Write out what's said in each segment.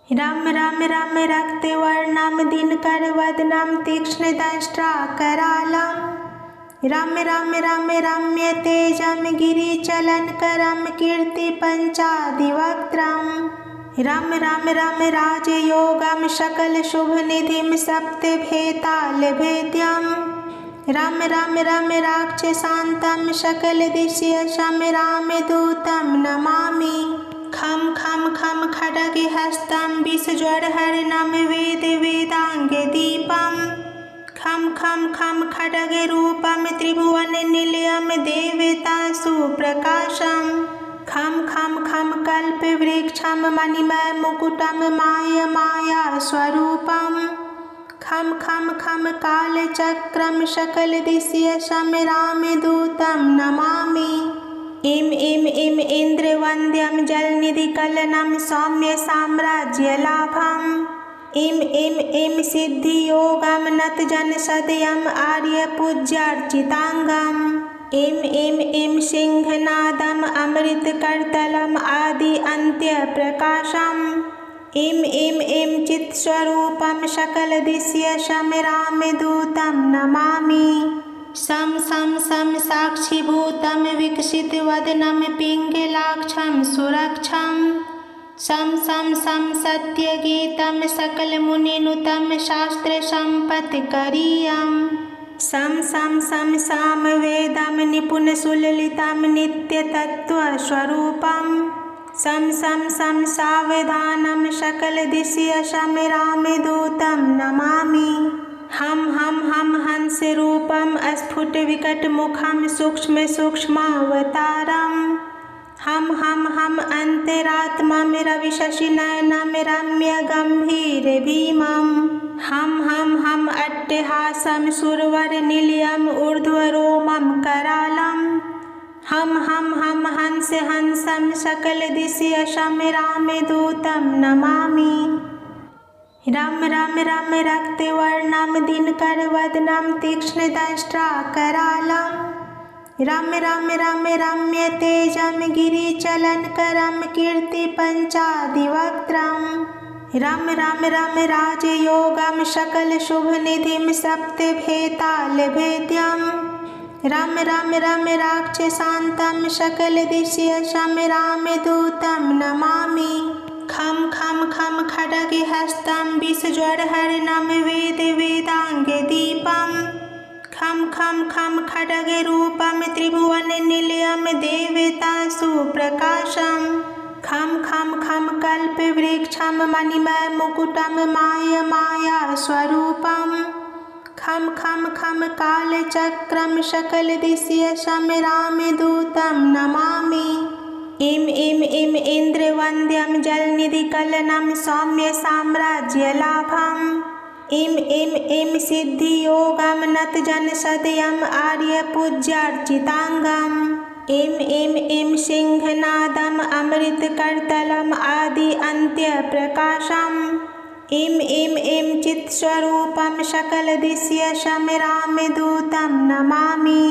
रम रम रम रक्तवर्णं दिनकरवदनं तीक्ष्णदंष्ट्राकरालं रम रम रम रम्य तेजं गिरिचलनकरं कीर्तिपञ्चादिवक्त्रं रम रम रम राजयोगं सकलशुभनिधिं सप्तभेतालभेद्यं रम रम रम राक्षसान्तं सकलदिश्यशं रामदूतं नमामि खम खम खम खड्गहस्तं विषज्वरहरणं वेदाङ्गदीपं खम खम खम खड्गरूपं त्रिभुवननिलयं देवतासुप्रकाशं खम खम खम कल्पवृक्षं मणिमयमुकुटं मायास्वरूपं खम खम खम कालचक्रं सकलदिश्यशं रामदूतं नमामि इम इम इम इंद्रवन्द्यं जलनिधिकलनं सौम्य साम्राज्यलाभम् इम इम इम सिद्धियोगं नतजनसदयम् आर्यपूज्यार्चिताङ्गम् इम इम सिंहनादम् अमृतकरतलम् आदि अन्त्यप्रकाशम् इम चित्स्वरूपं सकलदिश्यशं रामदूतं नमामि सम सम सम साक्षीभूतं विकसितवदनं पिङ्गलाक्षं सुरक्षं सम सम सम सत्यगीतं सकलमुनिनुतं शास्त्रसम्पत्करीयं सम सम सम सामवेदं निपुणसुललितं नित्यतत्त्वस्वरूपं सम सम सम सावधानं सकलदिश्यशं रामदूतं नमामि हम हंसरूपं स्फुटविकटमुखं सूक्ष्मसूक्ष्मावतारं हम अन्तरात्मां रविशशिनयनं रम्यगम्भीरभीमं हम अट्टहासं सुरवरनिलयम् ऊर्ध्वरोमं करालं हम हंसं सकलदिश्यशं रामदूतं नमामि रम रम रम रक्तवर्णं दिनकरवदनं तीक्ष्णदंष्ट्राकरालं रम रम रम रम्य तेजं गिरिचलनकरं कीर्तिपञ्चादिवक्त्रं रम रम रम राजयोगं सकलशुभनिधिं सप्तभेतालभेद्यं रम रम रम राक्षसान्तं सकलदिश्यशं रामदूतं नमामि खम खम खम खड्गहस्तं विषज्वरहरणं वेदाङ्गदीपं खम खम खम खड्गरूपं त्रिभुवननिलयं देवतासुप्रकाशं खम खम खम कल्पवृक्षं मणिमयमुकुटं मायास्वरूपं खम खम खम कालचक्रं सकलदिश्यशं रामदूतं नमामि इम इंद्रवन्द्यं जलनिधिकलनं सौम्य साम्राज्यलाभम् इम सिद्धियोगं नतजनसदयम् आर्यपूज्यार्चिताङ्गम् इम सिंहनादम् अमृतकरतलम् आदि अन्त्यप्रकाशम् इम चित्स्वरूपं सकलदिश्यशं रामदूतं नमामि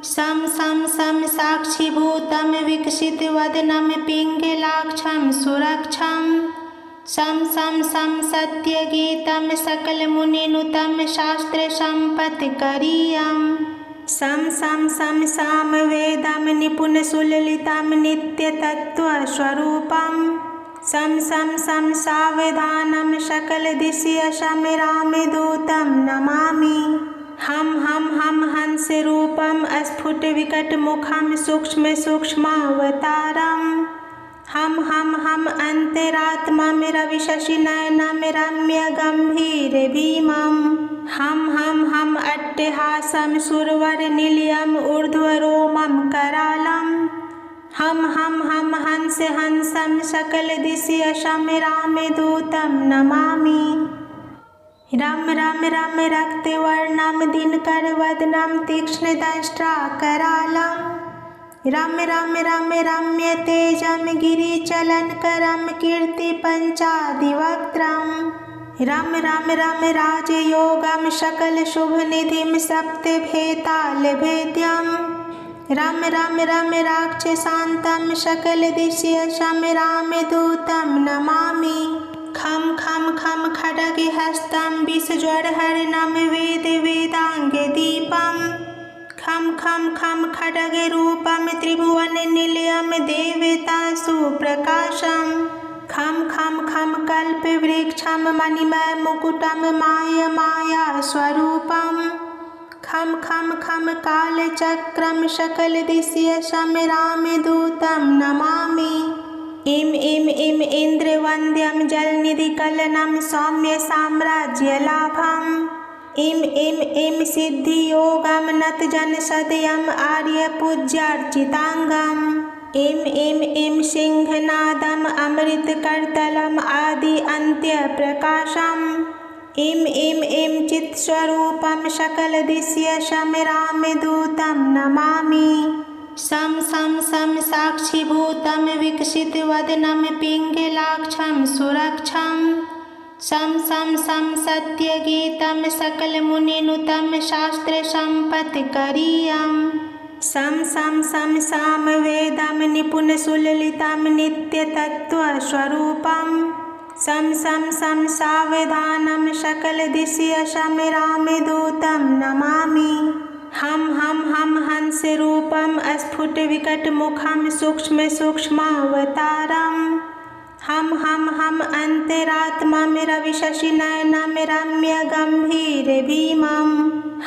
सम सम सम साक्षीभूतं विकसितवदनं पिङ्गलाक्षं सुरक्षं सम सम सम सत्यगीतं सकलमुनिनुतं शास्त्रसम्पत्करीयं सम सम सम सामवेदं निपुणसुललितं नित्यतत्त्वस्वरूपं सम सम सम सावधानं सकलदिश्यशं रामदूतं नमामि हम हंसरूपं स्फुटविकटमुखं सूक्ष्मसूक्ष्मावतारं हम अन्तरात्मां रविशशिनयनं रम्यगम्भीरभीमं हम अट्टहासं सुरवरनिलयम् ऊर्ध्वरोमं करालं हम हंसं सकलदिश्यशं रामदूतं नमामि रम रम रम रक्तवर्णं दिनकरवदनं तीक्ष्णदंष्ट्राकरालं रम रम रम रम्य तेजं गिरिचलनकरं कीर्तिपञ्चादिवक्त्रं रम रम रम राजयोगं सकलशुभनिधिं सप्तभेतालभेद्यं रम रम रम राक्षसान्तं सकलदिश्यशं रामदूतं नमामि खम खड्गहस्तं विषज्वरहरणं वेदवेदाङ्गदीपं खं खं खं खड्गरूपं त्रिभुवननिलयं देवतासु प्रकाशं खं खं खं कल्पवृक्षं मणिमयमुकुटं मायास्वरूपं खं खं खं कालचक्रं सकलदिश्यशमरामदूतं नमामि। इं इं इं इन्द्रवन्द्यं जलनिधिकलनं सौम्य साम्राज्यलाभम् इं इं इं सिद्धियोगं नतजनसदयम् आर्यपूज्यार्चिताङ्गम् इं इं इं सिंहनादम् अमृतकरतलम् आदि अन्त्यप्रकाशम् इं इं इं चित्स्वरूपं सकलदिश्यशमरामदूतं नमामि। सं सं सं साक्षीभूतं विकसितवदनं पिङ्गलाक्षं सुरक्षं सं सं सं सत्यगीतं सकलमुनिनुतं शास्त्रसम्पत्करीयं सं सं सं सामवेदं निपुणसुललितं नित्यतत्त्वस्वरूपं सं सं सं सावधानं सकलदिश्यशमरामदूतं नमामि। हम हंसरूपं स्फुटविकटमुखं सूक्ष्मसूक्ष्मावतारं हम अन्तरात्मां रविशशिनयनं रम्यगम्भीरभीमं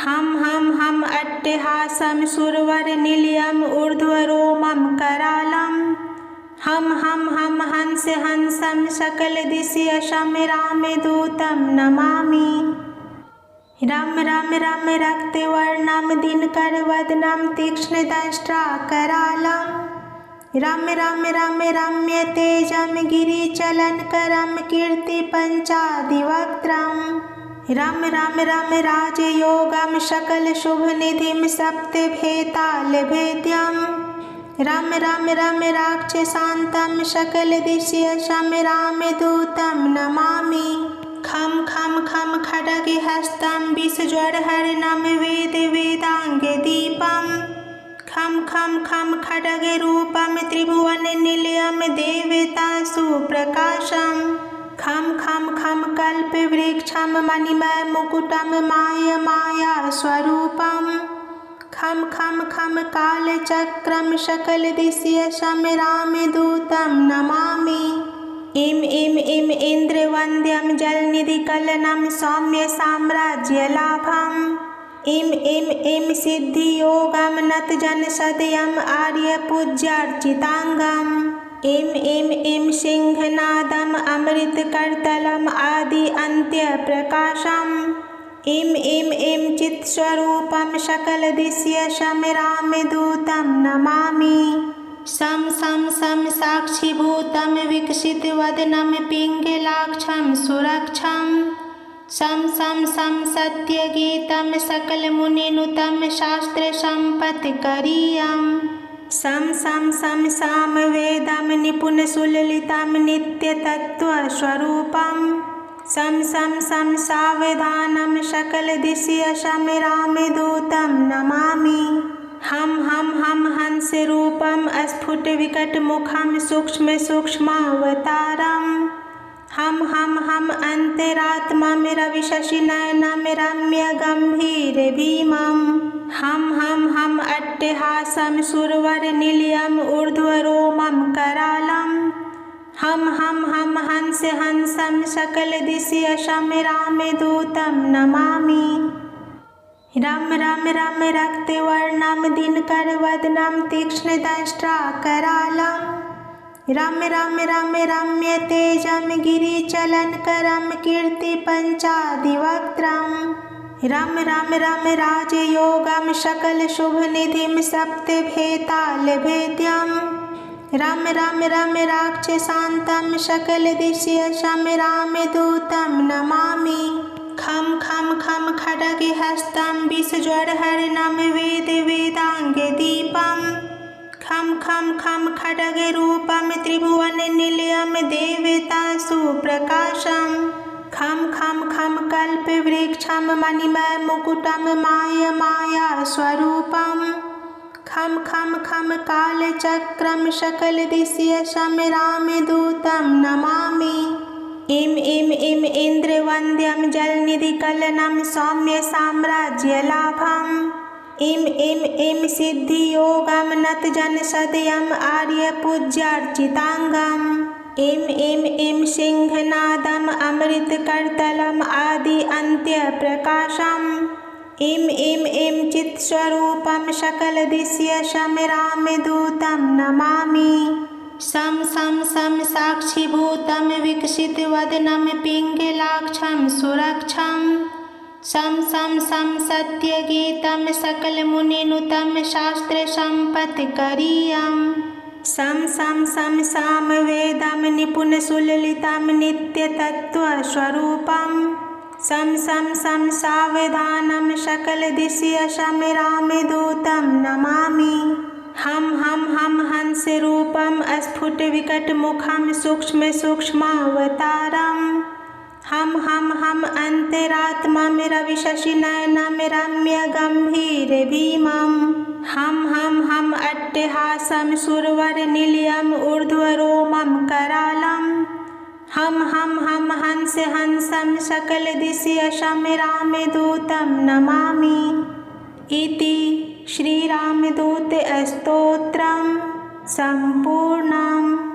हम अट्टहासं सुरवरनिलयम् ऊर्ध्वरोमं करालं हम हंसं सकलदिश्यशमरामदूतं नमामि। रम रम रम रक्तवर्णं दिनकरवदनं तीक्ष्णदंष्ट्राकरालं रम रम रम रम्यतेजं गिरिचलनकरं कीर्तिपञ्चादिवक्त्रं रम रम रम राजयोगं सकलशुभनिधिं सप्तभेतालभेद्यं रम रम रम राक्षसान्तं सकलदिश्यशमरामदूतं नमामि। खं खं खं खड्गहस्तं विषज्वरहरणं वेदवेदाङ्गदीपं खं खं खं खड्गरूपं त्रिभुवननिलयं देवतासु प्रकाशं खं खं खं कल्पवृक्षं मणिमयमुकुटं मायास्वरूपं खं खं खं कालचक्रं सकलदिश्यशमरामदूतं नमामि। इं इं इं इन्द्रवन्द्यं जलनिधिकलनं सौम्य साम्राज्यलाभम् इं इं इं सिद्धियोगं नतजनसदयम् आर्यपूज्यार्चिताङ्गम् इं इं इं सिंहनादम् अमृतकरतलम् आदि अन्त्यप्रकाशम् इं इं इं चित्स्वरूपं सकलदिश्यशमरामदूतं नमामि। सं सं सं साक्षीभूतं विकसितवदनं पिङ्गलाक्षं सुरक्षं सं सं सं सत्यगीतं सकलमुनिनुतं शास्त्रसम्पत्करीयं सं सं सं सामवेदं निपुणसुललितं नित्यतत्त्वस्वरूपं सं सं सं सावधानं सकलदिश्यशमरामदूतं नमामि। हम हंसरूपं स्फुटविकटमुखं सूक्ष्मसूक्ष्मावतारं हम अन्तरात्मां रविशशिनयनं रम्यगम्भीरभीमं हम अट्टहासं सुरवरनिलयम् ऊर्ध्वरोमं करालं हम हंसं सकलदिश्यशमरामदूतं नमामि। रम रम रम रक्तवर्णं दिनकरवदनं तीक्ष्णदंष्ट्राकरालं रम रम रम रम्यतेजं गिरिचलनकरं कीर्तिपञ्चादिवक्त्रं रम रम रम राजयोगं सकलशुभनिधिं सप्तभेतालभेद्यं रम रम रम राक्षसान्तं सकलदिश्यशमरामदूतं नमामि। खं खं खं खड्गहस्तं विषज्वरहरणं वेदवेदाङ्गदीपं खं खं खं खड्गरूपं त्रिभुवननिलयं देवतासु प्रकाशं खं खं खं कल्पवृक्षं मणिमयमुकुटं मायास्वरूपं खं खं खं कालचक्रं सकलदिश्यशमरामदूतं नमामि। इम इन्द्रवन्द्यं जलनिधिकलनं सौम्य साम्राज्यलाभम् इम सिद्धियोगं नतजनसदयम् आर्यपूज्यार्चिताङ्गम् इम सिंहनादम् अमृतकरतलम् आदि अन्त्यप्रकाशम् इम चित्स्वरूपं सकलदिश्यशमरामदूतं नमामि सं साक्षीभूतं विकसितवदनं पिङ्गलाक्षं सुरक्षं सं सत्यगीतं सकलमुनिनुतं शास्त्रसम्पत्करीयम् सं सामवेदं निपुणसुललितं नित्यतत्त्वस्वरूपं सं सावधानं सकलदिश्यशमरामदूतं नमामि हम हंसरूपं स्फुटविकटमुखं सूक्ष्मावतारम् हम अंतरात्मां रविशशिनयनं रम्यगम्भीरभीमम् हम अट्टहासं सुरवरनिलयम् ऊर्ध्वरोमं करालम् हम हंसं सकलदिश्यशमरामदूतं नमामि इति श्रीरामदूतस्तोत्रं सम्पूर्णम्।